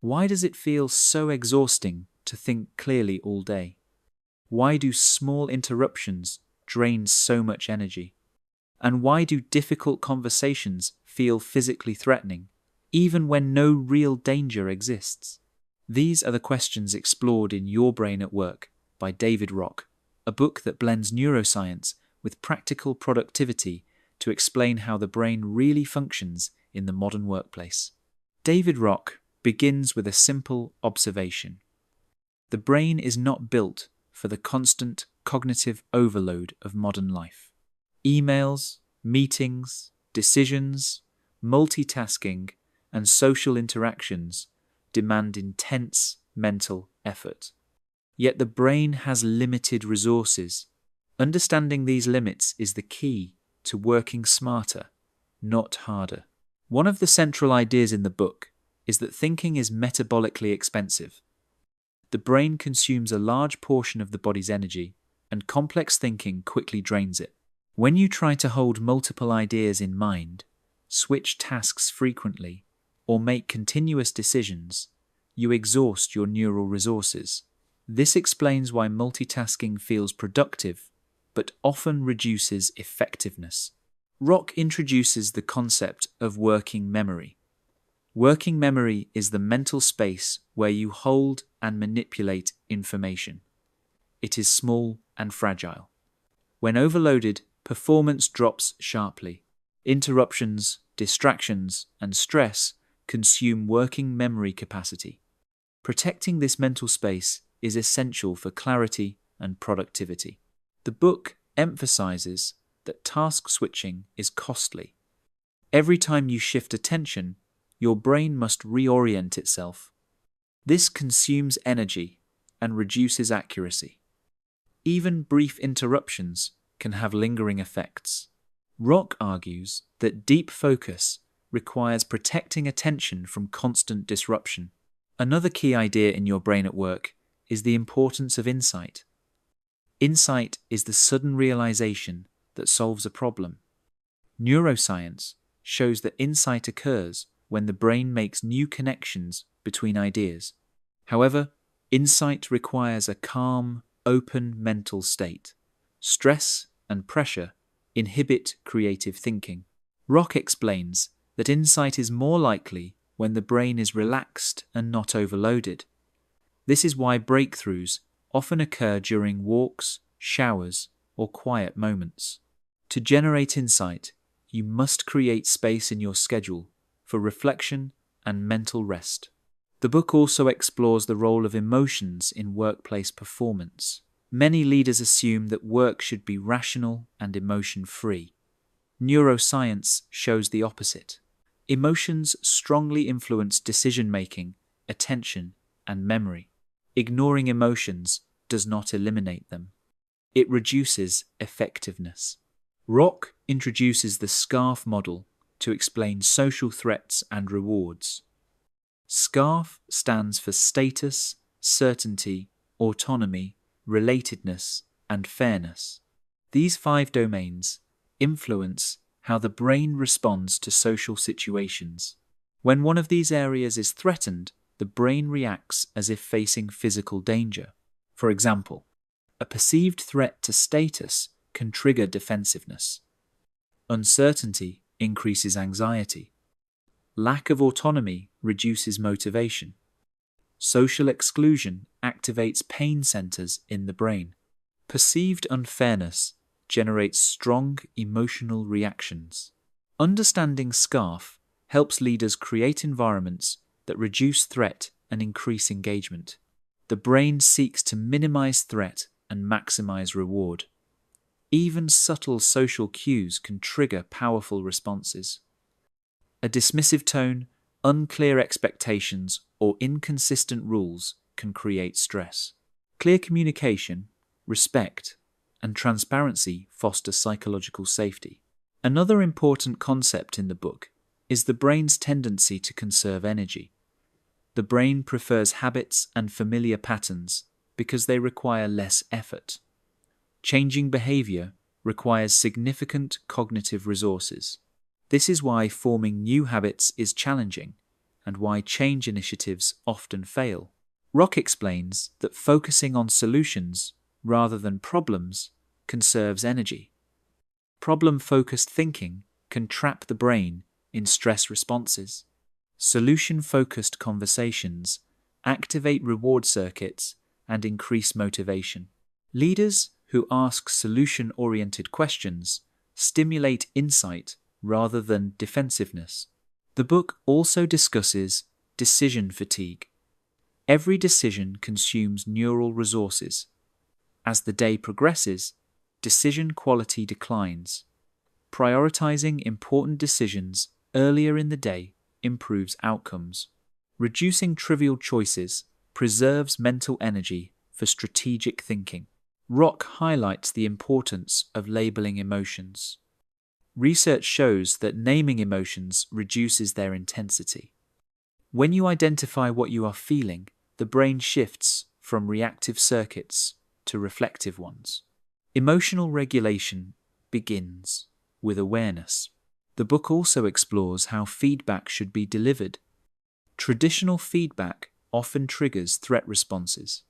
Why does it feel so exhausting to think clearly all day? Why do small interruptions drain so much energy? And why do difficult conversations feel physically threatening, even when no real danger exists? These are the questions explored in Your Brain at Work by David Rock, a book that blends neuroscience with practical productivity to explain how the brain really functions in the modern workplace. David Rock begins with a simple observation. The brain is not built for the constant cognitive overload of modern life. Emails, meetings, decisions, multitasking, and social interactions demand intense mental effort. Yet the brain has limited resources. Understanding these limits is the key to working smarter, not harder. One of the central ideas in the book is that thinking is metabolically expensive. The brain consumes a large portion of the body's energy, and complex thinking quickly drains it. When you try to hold multiple ideas in mind, switch tasks frequently, or make continuous decisions, you exhaust your neural resources. This explains why multitasking feels productive, but often reduces effectiveness. Rock introduces the concept of working memory. Working memory is the mental space where you hold and manipulate information. It is small and fragile. When overloaded, performance drops sharply. Interruptions, distractions, and stress consume working memory capacity. Protecting this mental space is essential for clarity and productivity. The book emphasizes that task switching is costly. Every time you shift attention, your brain must reorient itself. This consumes energy and reduces accuracy. Even brief interruptions can have lingering effects. Rock argues that deep focus requires protecting attention from constant disruption. Another key idea in Your Brain at Work is the importance of insight. Insight is the sudden realization that solves a problem. Neuroscience shows that insight occurs when the brain makes new connections between ideas. However, insight requires a calm, open mental state. Stress and pressure inhibit creative thinking. Rock explains that insight is more likely when the brain is relaxed and not overloaded. This is why breakthroughs often occur during walks, showers, or quiet moments. To generate insight, you must create space in your schedule for reflection and mental rest. The book also explores the role of emotions in workplace performance. Many leaders assume that work should be rational and emotion-free. Neuroscience shows the opposite. Emotions strongly influence decision-making, attention, and memory. Ignoring emotions does not eliminate them. It reduces effectiveness. Rock introduces the SCARF model to explain social threats and rewards. SCARF stands for status, certainty, autonomy, relatedness, and fairness. These 5 domains influence how the brain responds to social situations. When one of these areas is threatened, the brain reacts as if facing physical danger. For example, a perceived threat to status can trigger defensiveness. Uncertainty increases anxiety. Lack of autonomy reduces motivation. Social exclusion activates pain centers in the brain. Perceived unfairness generates strong emotional reactions. Understanding SCARF helps leaders create environments that reduce threat and increase engagement. The brain seeks to minimize threat and maximize reward. Even subtle social cues can trigger powerful responses. A dismissive tone, unclear expectations, or inconsistent rules can create stress. Clear communication, respect, and transparency foster psychological safety. Another important concept in the book is the brain's tendency to conserve energy. The brain prefers habits and familiar patterns because they require less effort. Changing behavior requires significant cognitive resources. This is why forming new habits is challenging, and why change initiatives often fail. Rock explains that focusing on solutions rather than problems conserves energy. Problem-focused thinking can trap the brain in stress responses. Solution-focused conversations activate reward circuits and increase motivation. Leaders who ask solution-oriented questions stimulate insight rather than defensiveness. The book also discusses decision fatigue. Every decision consumes neural resources. As the day progresses, decision quality declines. Prioritizing important decisions earlier in the day improves outcomes. Reducing trivial choices preserves mental energy for strategic thinking. Rock highlights the importance of labeling emotions. Research shows that naming emotions reduces their intensity. When you identify what you are feeling, the brain shifts from reactive circuits to reflective ones. Emotional regulation begins with awareness. The book also explores how feedback should be delivered. Traditional feedback often triggers threat responses.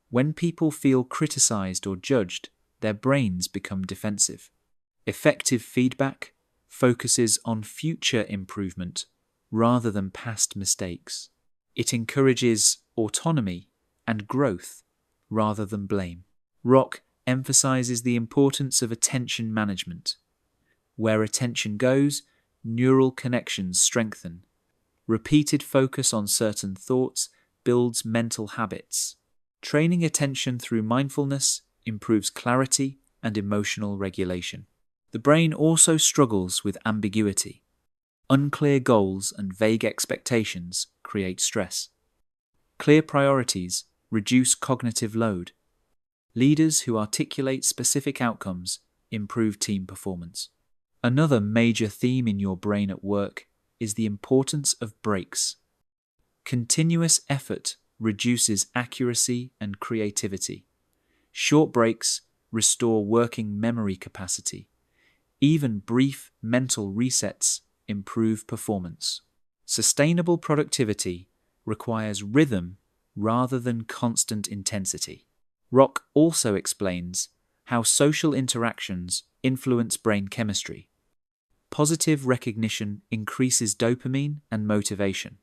When people feel criticized or judged, their brains become defensive. Effective feedback focuses on future improvement rather than past mistakes. It encourages autonomy and growth rather than blame. Rock emphasizes the importance of attention management. Where attention goes, neural connections strengthen. Repeated focus on certain thoughts builds mental habits. Training attention through mindfulness improves clarity and emotional regulation. The brain also struggles with ambiguity. Unclear goals and vague expectations create stress. Clear priorities reduce cognitive load. Leaders who articulate specific outcomes improve team performance. Another major theme in your brain at work is the importance of breaks. Continuous effort reduces accuracy and creativity. Short breaks restore working memory capacity. Even brief mental resets improve performance. Sustainable productivity requires rhythm rather than constant intensity. Rock also explains how social interactions influence brain chemistry. Positive recognition increases dopamine and motivation.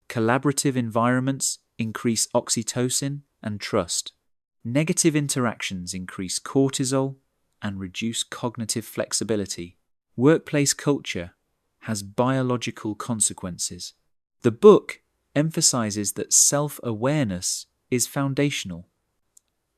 Collaborative environments increase oxytocin and trust. Negative interactions increase cortisol and reduce cognitive flexibility. Workplace culture has biological consequences. The book emphasizes that self-awareness is foundational.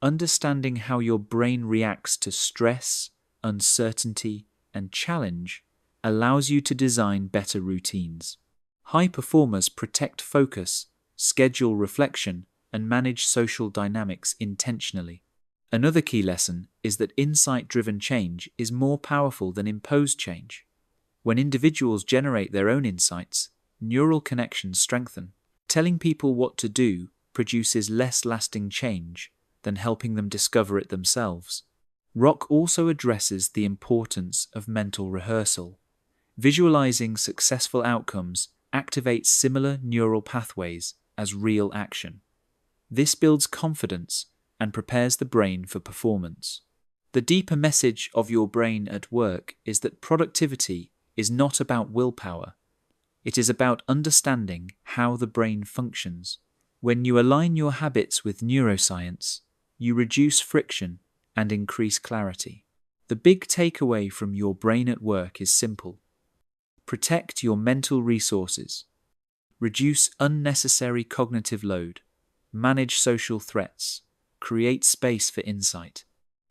Understanding how your brain reacts to stress, uncertainty, and challenge allows you to design better routines. High performers protect focus, schedule reflection, and manage social dynamics intentionally. Another key lesson is that insight-driven change is more powerful than imposed change. When individuals generate their own insights, neural connections strengthen. Telling people what to do produces less lasting change than helping them discover it themselves. Rock also addresses the importance of mental rehearsal. Visualizing successful outcomes activates similar neural pathways as real action. This builds confidence and prepares the brain for performance. The deeper message of your brain at work is that productivity is not about willpower. It is about understanding how the brain functions. When you align your habits with neuroscience, you reduce friction and increase clarity. The big takeaway from Your Brain at Work is simple. Protect your mental resources. Reduce unnecessary cognitive load. Manage social threats. Create space for insight.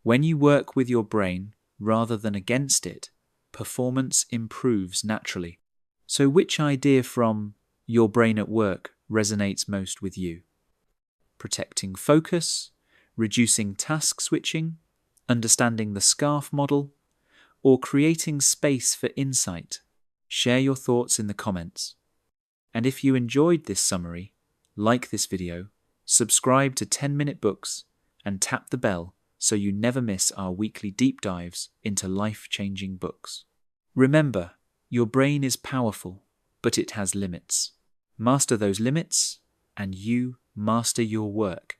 When you work with your brain rather than against it, performance improves naturally. So which idea from Your Brain at Work resonates most with you? Protecting focus, reducing task switching, understanding the SCARF model, or creating space for insight? Share your thoughts in the comments. And if you enjoyed this summary, like this video, subscribe to 10-Minute Books, and tap the bell so you never miss our weekly deep dives into life-changing books. Remember, your brain is powerful, but it has limits. Master those limits, and you master your work.